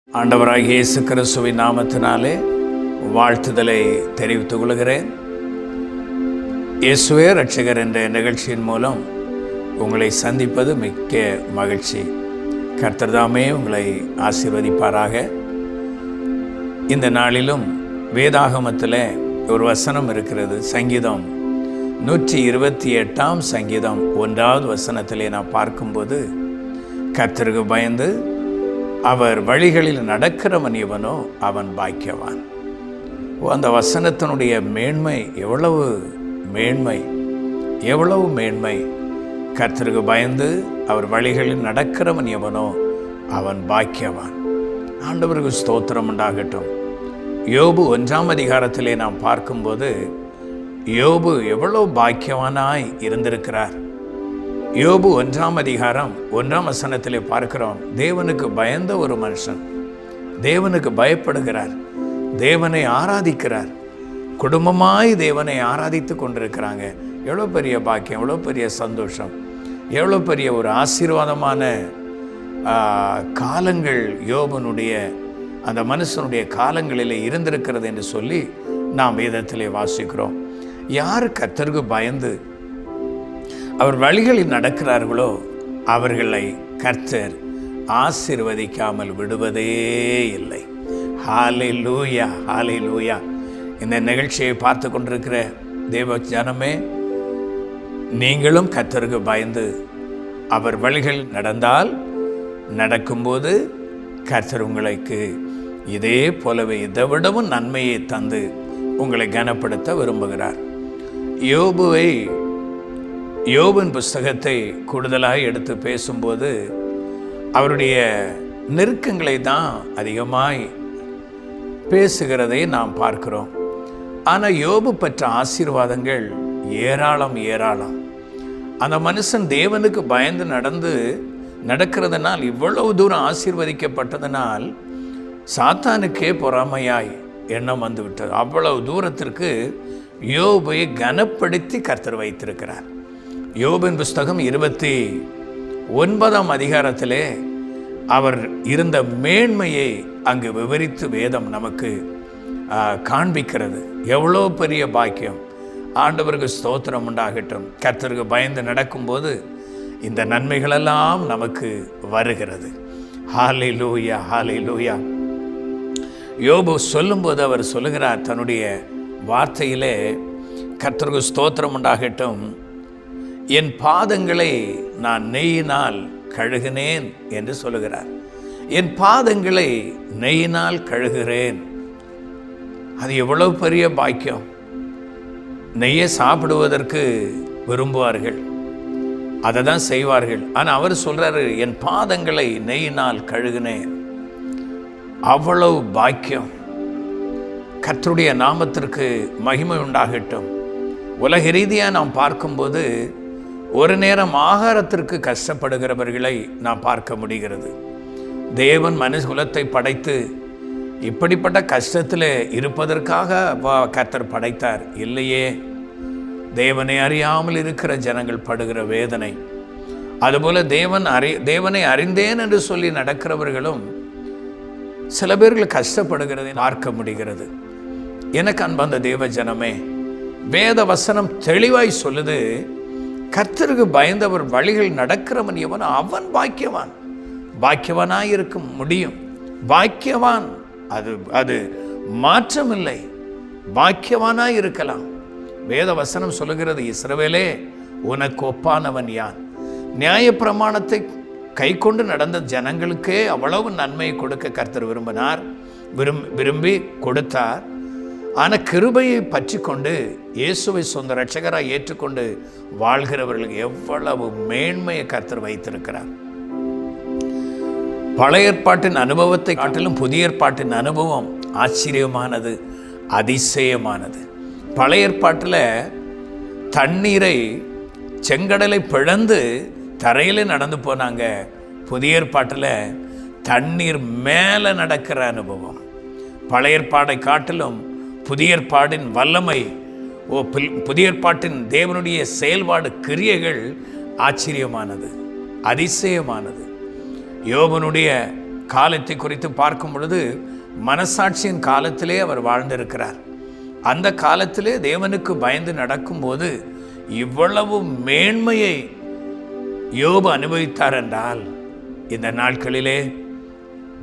ஆண்டவராகிய இயேசு கிறிஸ்துவின் நாமத்தினாலே வாழ்த்துதலை தெரிவித்துக் கொள்கிறேன். இயேசுவே ரட்சகர் என்ற நிகழ்ச்சியின் மூலம் உங்களை சந்திப்பது மிக்க மகிழ்ச்சி. கர்த்தர் தாமே உங்களை ஆசீர்வதிப்பாராக. இந்த நாளிலும் வேதாகமத்தில் ஒரு வசனம் இருக்கிறது. சங்கீதம் 128 சங்கீதம் 1வது வசனத்திலே நான் பார்க்கும்போது, கர்த்தருக்கு பயந்து அவர் வழிகளில் நடக்கிறவன் எவனோ அவன் பாக்கியவான். அந்த வசனத்தினுடைய மேன்மை எவ்வளவு மேன்மை! கர்த்தருக்கு பயந்து அவர் வழிகளில் நடக்கிறவன் எவனோ அவன் பாக்கியவான். ஆண்டவருக்கு ஸ்தோத்திரம் உண்டாகட்டும். யோபு 1ஆம் அதிகாரத்திலே நாம் பார்க்கும்போது, யோபு எவ்வளவு பாக்கியவானாய் இருந்திருக்கிறார். யோபு 1ஆம் அதிகாரம் 1ஆம் வசனத்திலே பார்க்கிறோம். தேவனுக்கு பயந்த ஒரு மனுஷன், தேவனுக்கு பயப்படுகிறார், தேவனை ஆராதிக்கிறார், குடும்பமாய் தேவனை ஆராதித்து கொண்டிருக்கிறாங்க. எவ்வளோ பெரிய பாக்கியம், எவ்வளோ பெரிய சந்தோஷம், எவ்வளோ பெரிய ஒரு ஆசீர்வாதமான காலங்கள் யோபனுடைய அந்த மனுஷனுடைய காலங்களில் இருந்திருக்கிறது என்று சொல்லி நாம் வேதத்திலே வாசிக்கிறோம். யார் கர்த்தருக்கு பயந்து அவர் வழிகளில் நடக்கிறார்களோ அவர்களை கர்த்தர் ஆசீர்வதிக்காமல் விடுவதே இல்லை. ஹல்லேலூயா, ஹல்லேலூயா. இந்த நிகழ்ச்சியை பார்த்து கொண்டிருக்கிற தேவ ஜனமே, நீங்களும் கர்த்தருக்கு பயந்து அவர் வழிகளில் நடக்கும்போது கர்த்தர் உங்களுக்கு இதே போலவே இதைவிடவும் நன்மையை தந்து உங்களை கனப்படுத்த விரும்புகிறார். யோபின் புஸ்தகத்தை கூடுதலாக எடுத்து பேசும்போது அவருடைய நெருக்கங்களை தான் அதிகமாய் பேசுகிறதை நாம் பார்க்கிறோம். ஆனால் யோபு பெற்ற ஆசீர்வாதங்கள் ஏராளம். அந்த மனுஷன் தேவனுக்கு பயந்து நடக்கிறதுனால், இவ்வளவு தூரம் ஆசீர்வதிக்கப்பட்டதனால் சாத்தானுக்கே பொறாமையாய் எண்ணம் வந்துவிட்டது. அவ்வளவு தூரத்திற்கு யோபை கனப்படுத்தி கர்த்தர் வைத்திருக்கிறார். யோபின் புஸ்தகம் 29ஆம் அதிகாரத்திலே அவர் இருந்த மேன்மையை அங்கு விவரித்து வேதம் நமக்கு காண்பிக்கிறது. எவ்வளோ பெரிய பாக்கியம்! ஆண்டவருக்கு ஸ்தோத்திரம் உண்டாகட்டும். கர்த்தருக்கு பயந்து நடக்கும்போது இந்த நன்மைகளெல்லாம் நமக்கு வருகிறது. ஹல்லேலூயா, ஹல்லேலூயா. யோபு சொல்லும்போது அவர் சொல்லுகிறார் தன்னுடைய வார்த்தையிலே, கர்த்தருக்கு ஸ்தோத்திரம் உண்டாகட்டும், என் பாதங்களை நான் நெய்யினால் கழுகினேன் என்று சொல்லுகிறார். என் பாதங்களை நெய்யினால் கழுகிறேன். அது எவ்வளவு பெரிய பாக்கியம்! நெய்யை சாப்பிடுவதற்கு விரும்புவார்கள், அதை தான் செய்வார்கள். ஆனால் அவர் சொல்றாரு, என் பாதங்களை நெய்யினால் கழுகினேன். அவ்வளவு பாக்கியம்! கர்த்தருடைய நாமத்திற்கு மகிமை உண்டாகட்டும். உலக ரீதியாக நாம் பார்க்கும்போது ஒரு நேரம் ஆகாரத்திற்கு கஷ்டப்படுகிறவர்களை நாம் பார்க்க முடிகிறது. தேவன் மனுஷகுலத்தை படைத்து இப்படிப்பட்ட கஷ்டத்தில் இருப்பதற்காக கர்த்தர் படைத்தார் இல்லையே. தேவனை அறியாமல் இருக்கிற ஜனங்கள் படுகிற வேதனை, அதுபோல தேவனை அறிந்தேன் என்று சொல்லி நடக்கிறவர்களும் சில பேர்கள் கஷ்டப்படுகிறதை பார்க்க முடிகிறது. எனக்கு அன்பந்த தேவ ஜனமே, வேத வசனம் தெளிவாய் சொல்லுது, கர்த்தருக்கு பயந்தவர் வழிகள் நடக்கிறவன் எவனோ அவன் பாக்கியவான். பாக்கியவானாய் இருக்க முடியும். பாக்கியவான், அது மாற்றமில்லை. பாக்கியவானாய் இருக்கலாம். வேத வசனம் சொல்லுகிறது, இஸ்ரவேலே உனக்கு ஒப்பானவன் யான்? நியாயப்பிரமாணத்தை கை கொண்டு நடந்த ஜனங்களுக்கே அவ்வளவு நன்மையை கொடுக்க கர்த்தர் விரும்பி கொடுத்தார். ஆனால் கிருபையை பற்றி கொண்டு இயேசுவை சொந்த இரட்சகராக ஏற்றுக்கொண்டு வாழ்கிறவர்களுக்கு எவ்வளவு மேன்மையை கர்த்தர் வைத்திருக்கிறார். பழைய ஏற்பாட்டின் அனுபவத்தை காட்டிலும் புதிய ஏற்பாட்டின் அனுபவம் ஆச்சரியமானது, அதிசயமானது. பழைய ஏற்பாட்டில் தண்ணீரை, செங்கடலை பிளந்து தரையிலே நடந்து போனாங்க. புதிய ஏற்பாட்டில் தண்ணீர் மேலே நடக்கிற அனுபவம். பழைய ஏற்பாடை காட்டிலும் புதிய ஏற்பாடின் வல்லமை, புதிய ஏற்பாட்டின் தேவனுடைய செயல்பாடு, கிரியைகள் ஆச்சரியமானது, அதிசயமானது. யோபனுடைய காலத்தை குறித்து பார்க்கும் பொழுது மனசாட்சியின் காலத்திலே அவர் வாழ்ந்திருக்கிறார். அந்த காலத்திலே தேவனுக்கு பயந்து நடக்கும்போது இவ்வளவு மேன்மையை யோபு அனுபவித்தார் என்றால், இந்த நாட்களிலே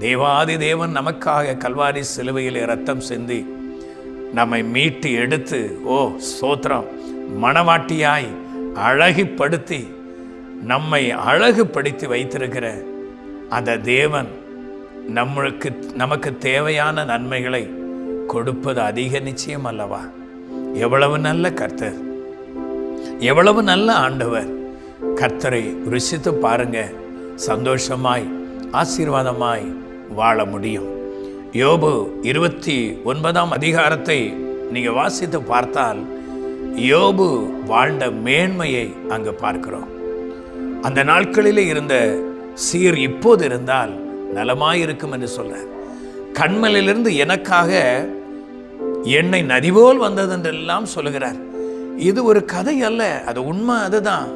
தேவாதி தேவன் நமக்காக கல்வாரி சிலுவையில் இரத்தம் சிந்தி நம்மை மீட்டு எடுத்து, ஓ ஸ்தோத்திரம், மணவாட்டியாய் அழகுபடுத்தி நம்மை அழகுபடுத்தி வைத்திருக்கிற அந்த தேவன் நமக்கு தேவையான நன்மைகளை கொடுப்பது அதிக நிச்சயம் அல்லவா? எவ்வளவு நல்ல கர்த்தர், எவ்வளவு நல்ல ஆண்டவர். கர்த்தரை ருசித்து பாருங்க, சந்தோஷமாய் ஆசீர்வாதமாய் வாழ முடியும். யோபு 29ஆம் அதிகாரத்தை நீங்கள் வாசித்து பார்த்தால் யோபு வாழ்ந்த மேன்மையை அங்கு பார்க்கிறோம். அந்த நாட்களிலே இருந்த சீர் இப்போது இருந்தால் நலமாயிருக்கும் என்று சொல்றார். கண்மலிலிருந்து எனக்காக எண்ணெய் நதிபோல் வந்தது என்றெல்லாம் சொல்லுகிறார். இது ஒரு கதை அல்ல, அது உண்மை. அதுதான்.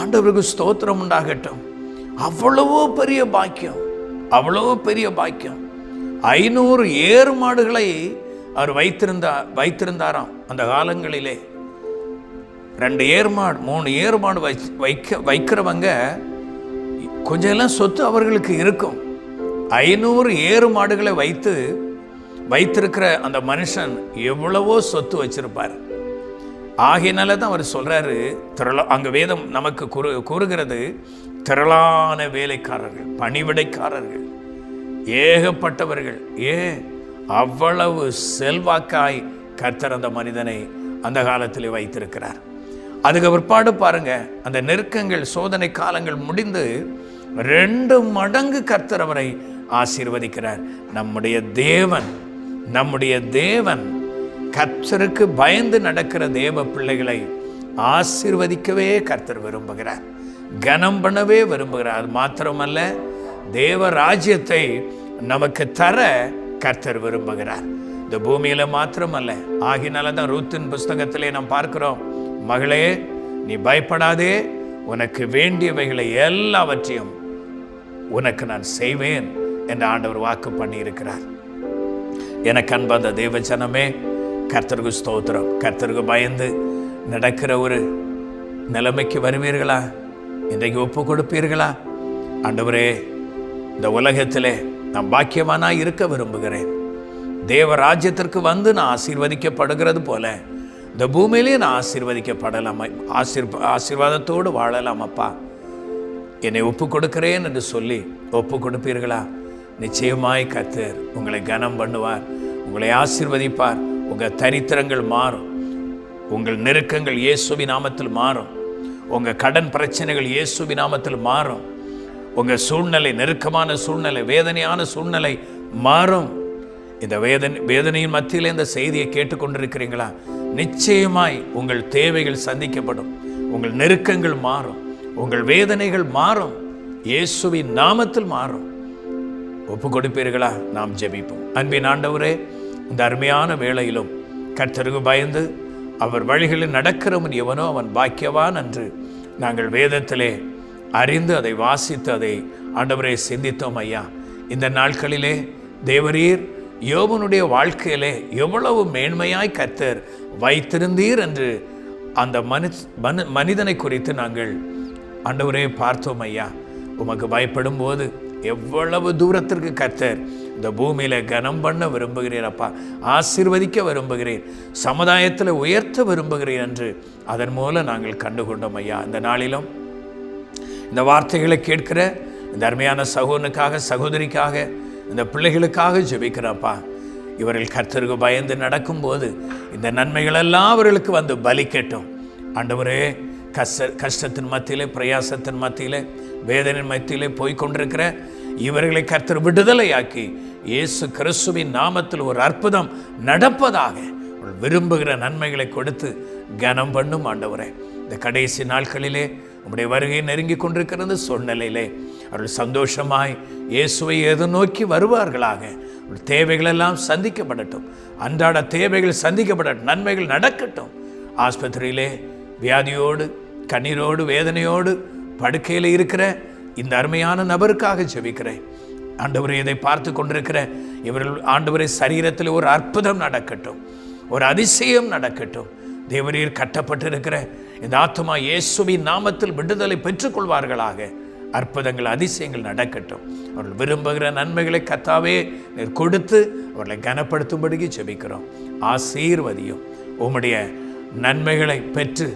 ஆண்டவருக்கு ஸ்தோத்திரம் உண்டாகட்டும். அவ்வளவோ பெரிய பாக்கியம், அவ்வளவோ பெரிய பாக்கியம். 500 ஏறு மாடுகளை அவர் வைத்திருந்தாராம் அந்த காலங்களிலே. 2 ஏறு மாடு 3 ஏறு மாடு வைக்கிறவங்க கொஞ்சம் எல்லாம் சொத்து அவர்களுக்கு இருக்கும். 500 ஏறு மாடுகளை வைத்திருக்கிற அந்த மனுஷன் எவ்வளவோ சொத்து வச்சிருப்பார். ஆகையினால தான் அவர் சொல்றாரு, அங்க வேதம் நமக்கு கூறுகிறது, திரளான வேலைக்காரர்கள், பணிவிடைக்காரர்கள், ஏகப்பட்டவர்கள். அவ்வளவு செல்வாக்காய் கர்த்தர் அந்த மனிதனை அந்த காலத்தில் வைத்திருக்கிறார். அதுக்கு பிற்பாடு பாருங்க, அந்த நெருக்கங்கள், சோதனை காலங்கள் முடிந்து 2 மடங்கு கர்த்தர் அவரை ஆசீர்வதிக்கிறார். நம்முடைய தேவன் கர்த்தருக்கு பயந்து நடக்கிற தேவ பிள்ளைகளை ஆசீர்வதிக்கவே கர்த்தர் விரும்புகிறார், கனம் பண்ணவே விரும்புகிறார். அது மாத்திரமல்ல, தேவ ராஜ்யத்தை நமக்கு தர கர்த்தர் விரும்புகிறார். இந்த பூமியில மாத்திரமல்ல. ஆகினால தான் ரூத்தின் புஸ்தகத்திலே நாம் பார்க்கிறோம், மகளே நீ பயப்படாதே, உனக்கு வேண்டியவைகளை எல்லாவற்றையும் உனக்கு நான் செய்வேன் என்று ஆண்டவர் வாக்கு பண்ணி இருக்கிறார். எனக்கு அன்பார்ந்த தேவஜனமே, கர்த்தருக்கு ஸ்தோத்திரம். கர்த்தருக்கு பயந்து நடக்கிற ஒரு நிலைமைக்கு வருவீர்களா? இன்றைக்கு ஒப்பு கொடுப்பீர்களா? ஆண்டவரே, இந்த உலகத்திலே நான் பாக்கியவானா இருக்க விரும்புகிறேன். தேவ ராஜ்யத்திற்கு வந்து நான் ஆசீர்வதிக்கப்படுகிறது போல இந்த பூமியிலே நான் ஆசீர்வதிக்கப்படலாம், ஆசீர்வாதத்தோடு வாழலாம். அப்பா, என்னை ஒப்பு கொடுக்கிறேன் என்று சொல்லி ஒப்பு கொடுப்பீர்களா? நிச்சயமாய் கர்த்தர் உங்களை கனம் பண்ணுவார், உங்களை ஆசீர்வதிப்பார். உங்கள் தரித்திரங்கள் மாறும், உங்கள் நெருக்கங்கள் இயேசுவின் நாமத்தில் மாறும், உங்கள் கடன் பிரச்சனைகள் இயேசுவின் நாமத்தில் மாறும், உங்கள் சூழ்நிலை, நெருக்கமான சூழ்நிலை, வேதனையான சூழ்நிலை மாறும். இந்த வேதனையின் மத்தியில் இந்த செய்தியை கேட்டுக்கொண்டிருக்கிறீங்களா? நிச்சயமாய் உங்கள் தேவைகள் சந்திக்கப்படும், உங்கள் நெருக்கங்கள் மாறும், உங்கள் வேதனைகள் மாறும், இயேசுவின் நாமத்தில் மாறும். ஒப்பு கொடுப்பீர்களா? நாம் ஜெபிப்போம். அன்பின் ஆண்டவரே, இந்த அருமையான வேளையிலும் கர்த்தருக்கு பயந்து அவர் வழிகளில் நடக்கிறவன் எவனோ அவன் பாக்கியவான் என்று நாங்கள் வேதத்திலே அறிந்து அதை வாசித்து அதை ஆண்டவரை சிந்தித்தோம். ஐயா, இந்த நாட்களிலே தேவரீர் யோபனுடைய வாழ்க்கையிலே எவ்வளவு மேன்மையாய் கர்த்தர் வைத்திருந்தீர் என்று அந்த மனிதனை குறித்து நாங்கள் ஆண்டவரே பார்த்தோம். ஐயா, உமக்கு பயப்படும் போது எவ்வளவு தூரத்திற்கு கர்த்தர் இந்த பூமியில கனம் பண்ண விரும்புகிறீர். அப்பா, ஆசீர்வதிக்க விரும்புகிறீர், சமுதாயத்தில் உயர்த்த விரும்புகிறீர் என்று அதன் மூலம் நாங்கள் கண்டுகொண்டோம். ஐயா, இந்த நாளிலும் இந்த வார்த்தைகளை கேட்கிற இந்த அருமையான சகோதரனுக்காக, சகோதரிக்காக, இந்த பிள்ளைகளுக்காக ஜெபிக்கிறப்பா. இவர்கள் கர்த்தருக்கு பயந்து நடக்கும்போது இந்த நன்மைகளெல்லாம் அவர்களுக்கு வந்து பலிக்கட்டும். ஆண்டவரே, கஷ்டத்தின் மத்தியிலே, பிரயாசத்தின் மத்தியிலே, வேதனை மத்தியிலே போய்கொண்டிருக்கிற இவர்களை கர்த்தர் விடுதலையாக்கி இயேசு கிறிஸ்துவின் நாமத்தில் ஒரு அற்புதம் நடப்பதாக விரும்புகிற நன்மைகளை கொடுத்து கனம் பண்ணும். ஆண்டவரே, இந்த கடைசி நாட்களிலே உம்முடைய வருகை நெருங்கி கொண்டிருக்கிறது சூழ்நிலையிலே அவர்கள் சந்தோஷமாய் இயேசுவை எதிர்நோக்கி வருவார்களாக. தேவைகளெல்லாம் சந்திக்கப்படட்டும், அன்றாட தேவைகள் சந்திக்கப்படட்டும், நன்மைகள் நடக்கட்டும். ஆஸ்பத்திரியிலே வியாதியோடு, கண்ணீரோடு, வேதனையோடு படுக்கையில் இருக்கிற இந்த அருமையான நபருக்காக ஜெபிக்கிறேன். ஆண்டவரே, இதை பார்த்து கொண்டிருக்கிற இவர்கள் ஆண்டவரே சரீரத்தில் ஒரு அற்புதம் நடக்கட்டும், ஒரு அதிசயம் நடக்கட்டும். தேவரீர் கட்டப்பட்டிருக்கிற இந்த ஆத்துமா இயேசுவின் நாமத்தில் விடுதலை பெற்றுக்கொள்வார்களாக. அற்புதங்கள் அதிசயங்கள் நடக்கட்டும். அவர்கள் விரும்புகிற நன்மைகளை கர்த்தாவே நீர் கொடுத்து அவர்களை கனப்படுத்தும்படிக்கு ஜெபிக்கிறோம். ஆசீர்வதியும். உம்முடைய நன்மைகளை பெற்று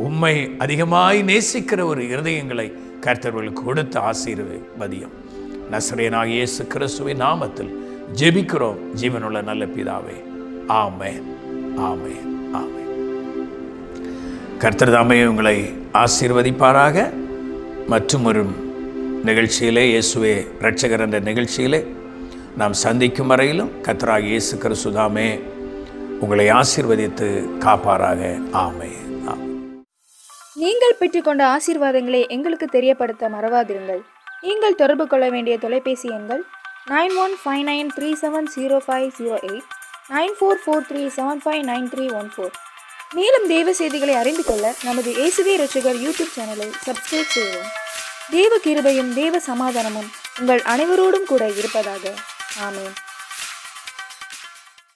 உம்மை அதிகமாய் நேசிக்கிற ஒரு இருதயங்களை கர்த்தர்களுக்கு கொடுத்து ஆசீர்வதியும். நசரேயனாகிய இயேசு கிறிஸ்துவின் நாமத்தில் ஜெபிக்கிறோம் ஜீவனுள்ள நல்ல பிதாவே. ஆமென், ஆமென், ஆமென். கர்த்தர் தாமே உங்களை ஆசீர்வதிப்பாராக. மற்றும் ஒரு நிகழ்ச்சியிலே, இயேசுவே இரட்சகர் என்ற நிகழ்ச்சியிலே நாம் சந்திக்கும் வரையிலும் கர்த்தராகிய இயேசு கிறிஸ்து தாமே உங்களை ஆசீர்வதித்து காப்பாராக. ஆமென். நீங்கள் பெற்றுக்கொண்ட ஆசீர்வாதங்களை எங்களுக்கு தெரியப்படுத்த மறவாதிருங்கள். நீங்கள் தொடர்பு கொள்ள வேண்டிய தொலைபேசி எண்கள் 9159370508, 9443759314. மேலும் தேவ செய்திகளை அறிந்து கொள்ள நமது இயேசுவே இரட்சகர் யூடியூப் சேனலை சப்ஸ்கிரைப் செய்யவும். தேவ கிருபையும் தேவ சமாதானமும் உங்கள் அனைவரோடும் கூட இருப்பதாக. ஆமென்.